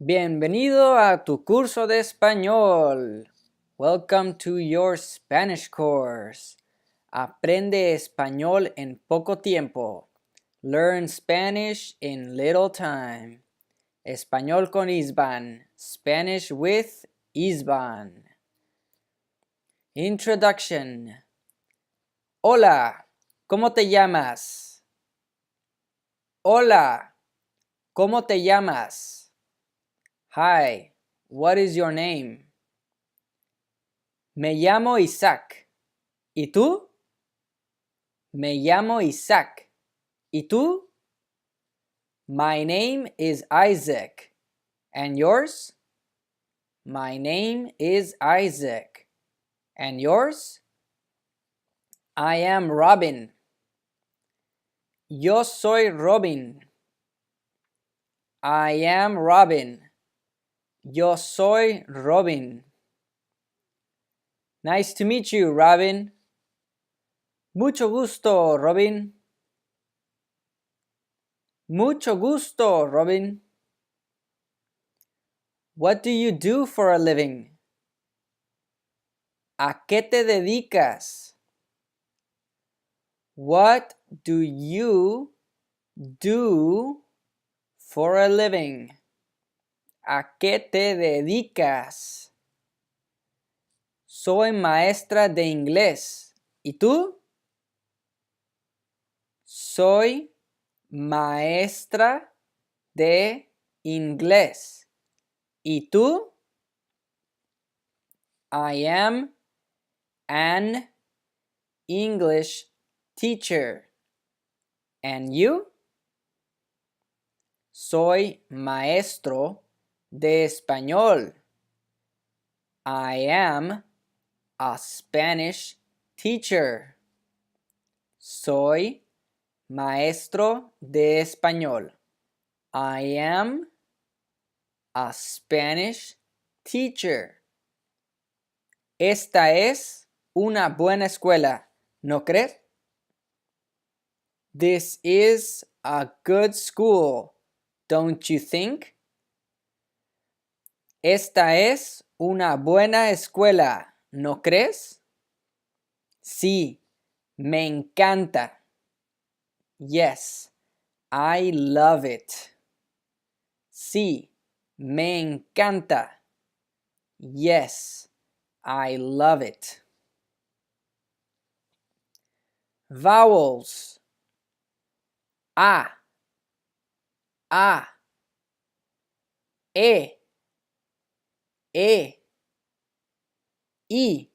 Bienvenido a tu curso de español. Welcome to your Spanish course. Aprende español en poco tiempo. Learn Spanish in little time. Español con Isban. Spanish with Isban. Introduction. Hola, ¿cómo te llamas? Hola, ¿cómo te llamas? Hi, what is your name? Me llamo Isaac. ¿Y tú? Me llamo Isaac. ¿Y tú? My name is Isaac. And yours? My name is Isaac. And yours? I am Robin. Yo soy Robin. I am Robin. Yo soy Robin. Nice to meet you, Robin. Mucho gusto, Robin. Mucho gusto, Robin. What do you do for a living? ¿A qué te dedicas? What do you do for a living? ¿A qué te dedicas? Soy maestra de inglés. ¿Y tú? Soy maestra de inglés. ¿Y tú? I am an English teacher. And you? Soy maestro de español. I am a Spanish teacher. Soy maestro de español. I am a Spanish teacher. Esta es una buena escuela, ¿no crees? This is a good school, don't you think? Esta es una buena escuela, ¿no crees? Sí, me encanta. Yes, I love it. Sí, me encanta. Yes, I love it. Vowels. A, E, I,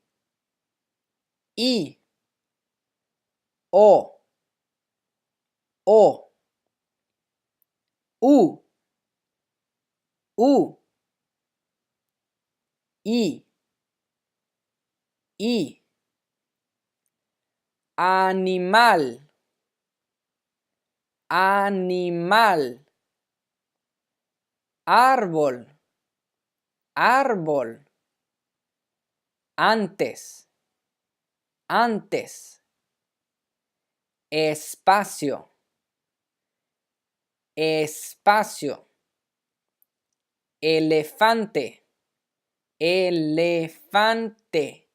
O, U, I, animal, animal, árbol, árbol, antes, antes, espacio, espacio, elefante, elefante,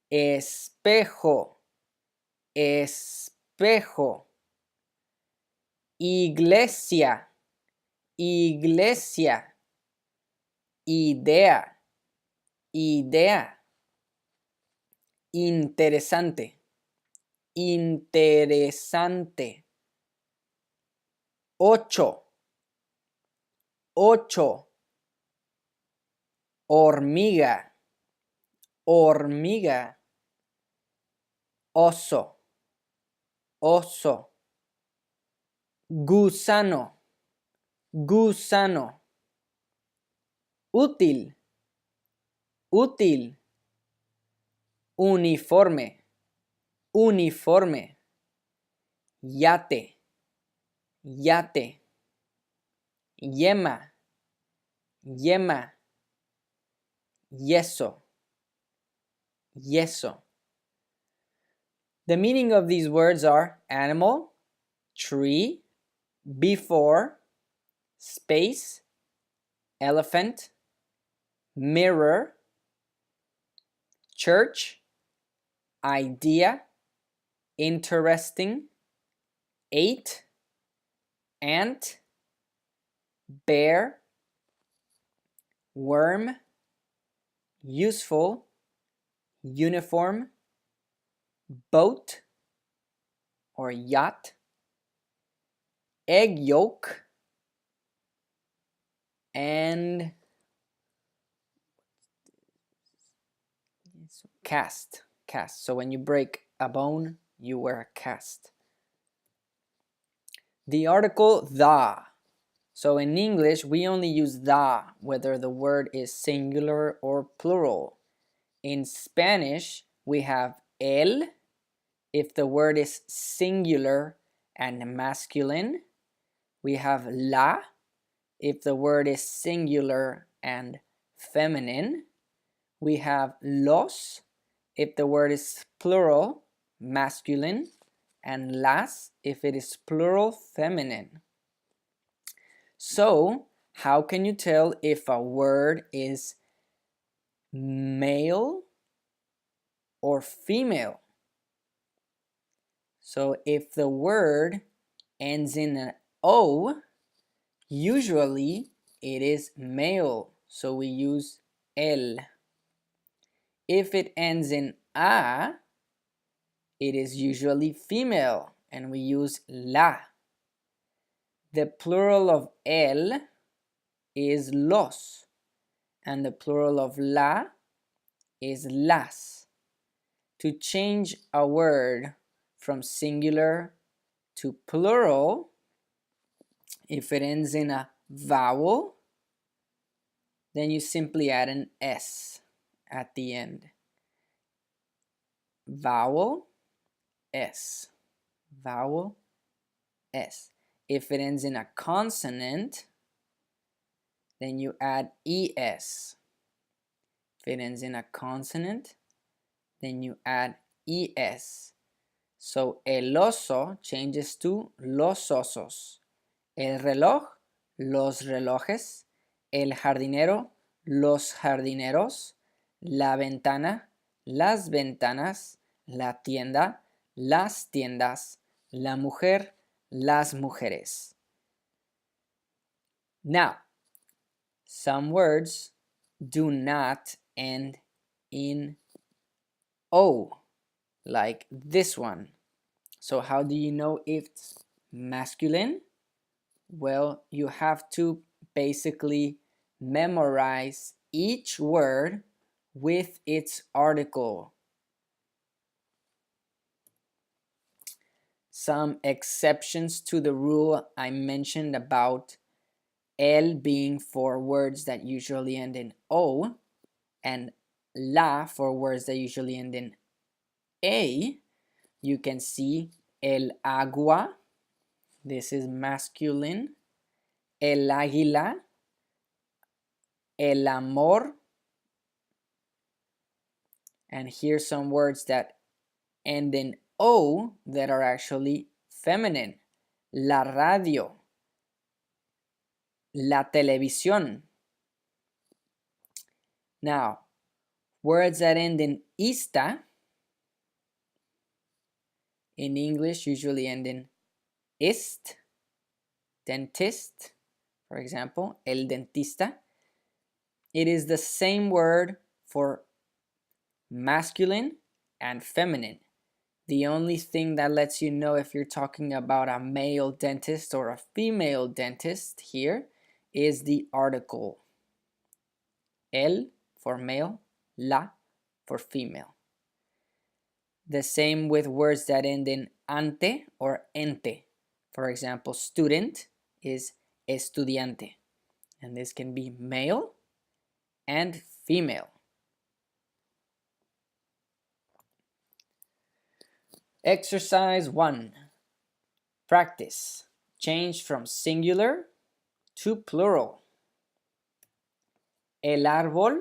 espejo, espejo, iglesia, iglesia, idea, idea, interesante, interesante, 8, 8, hormiga, hormiga, oso, oso, gusano, gusano, útil, útil, uniforme, uniforme, yate, yate, yema, yema, yeso, yeso. The meaning of these words are animal, tree, before, space, elephant, mirror, church, idea, interesting, 8, ant, bear, worm, useful, uniform, boat or yacht, egg yolk, and cast. Cast. So when you break a bone, you wear a cast. The article the. So in English, we only use the whether the word is singular or plural. In Spanish, we have el if the word is singular and masculine. We have la if the word is singular and feminine. We have los if the word is plural, masculine, and las if it is plural, feminine. So, how can you tell if a word is male or female? So, if the word ends in an O, usually it is male, so we use el. If it ends in a, it is usually female, and we use la. The plural of el is los, and the plural of la is las. To change a word from singular to plural, if it ends in a vowel, then you simply add an S at the end. Vowel, S. Vowel, S. If it ends in a consonant, then you add ES. If it ends in a consonant, then you add ES. So el oso changes to los osos. El reloj, los relojes. El jardinero, los jardineros. La ventana, las ventanas. La tienda, las tiendas. La mujer, las mujeres. Now, some words do not end in O, like this one. So how do you know if it's masculine? Well, you have to basically memorize each word with its article. Some exceptions to the rule I mentioned about el being for words that usually end in O and la for words that usually end in A. You can see el agua, this is masculine, el águila, el amor, and here's some words that end in O that are actually feminine. La radio, la televisión. Now, words that end in ista in English usually end in ist, dentist, for example, el dentista. It is the same word for masculine and feminine. The only thing that lets you know if you're talking about a male dentist or a female dentist here is the article. El for male, la for female. The same with words that end in ante or ente. For example, student is estudiante. And this can be male and female. Exercise 1. Practice. Change from singular to plural. El árbol,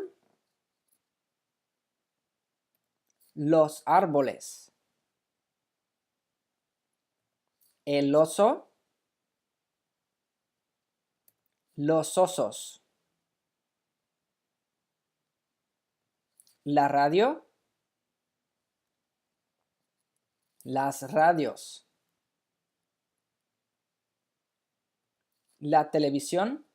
los árboles. El oso, los osos. La radio. Las radios. La televisión.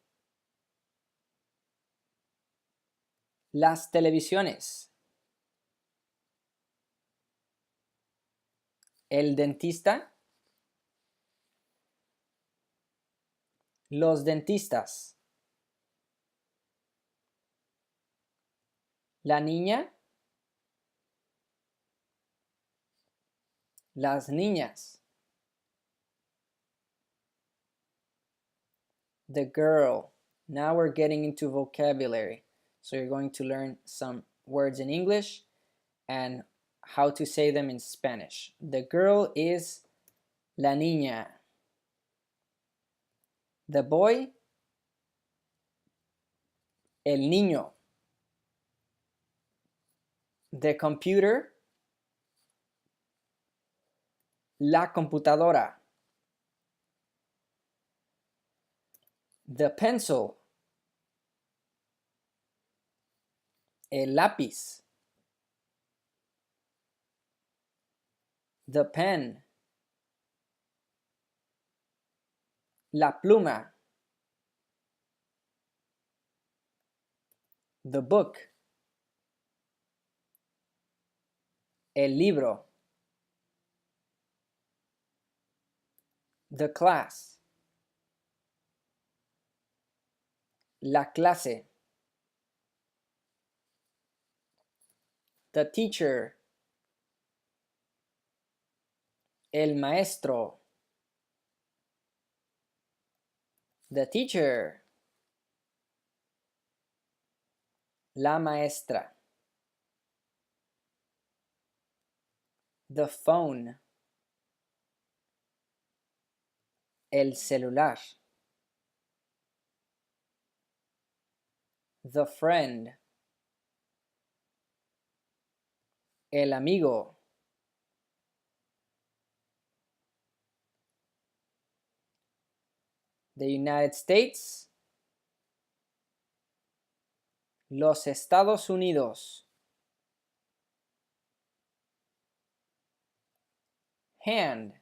Las televisiones. El dentista. Los dentistas. La niña. Las niñas. The girl. Now we're getting into vocabulary. So you're going to learn some words in English and how to say them in Spanish. The girl is la niña. The boy, el niño. The computer, la computadora. The pencil, el lápiz. The pen, la pluma. The book, el libro. The class, la clase. The teacher, el maestro. The teacher, la maestra. The phone, el celular. The friend, el amigo. The United States, los Estados Unidos. Hand,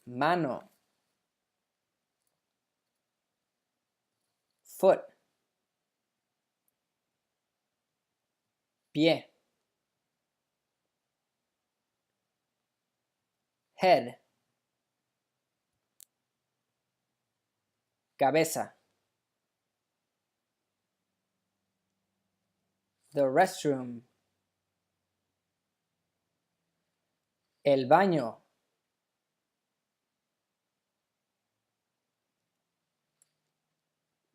mano. Foot, pie. Head, cabeza. The restroom, el baño.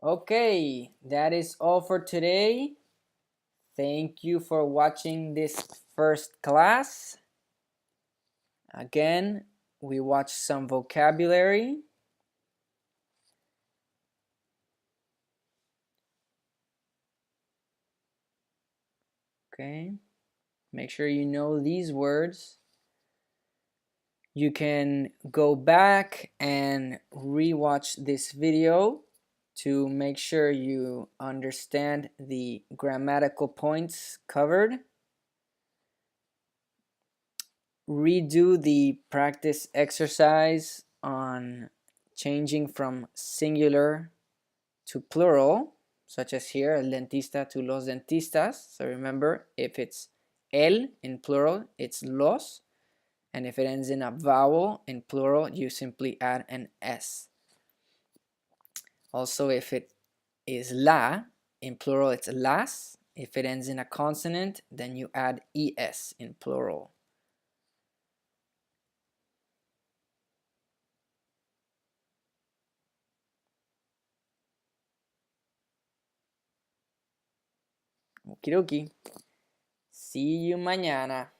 Okay, that is all for today. Thank you for watching this first class. Again, we watched some vocabulary. Okay, make sure you know these words. You can go back and rewatch this video to make sure you understand the grammatical points covered. Redo the practice exercise on changing from singular to plural, such as here, el dentista to los dentistas. So remember, if it's el in plural, it's los. And if it ends in a vowel in plural, you simply add an S. Also, if it is la, in plural it's las. If it ends in a consonant, then you add ES in plural. Okidoki. See you mañana.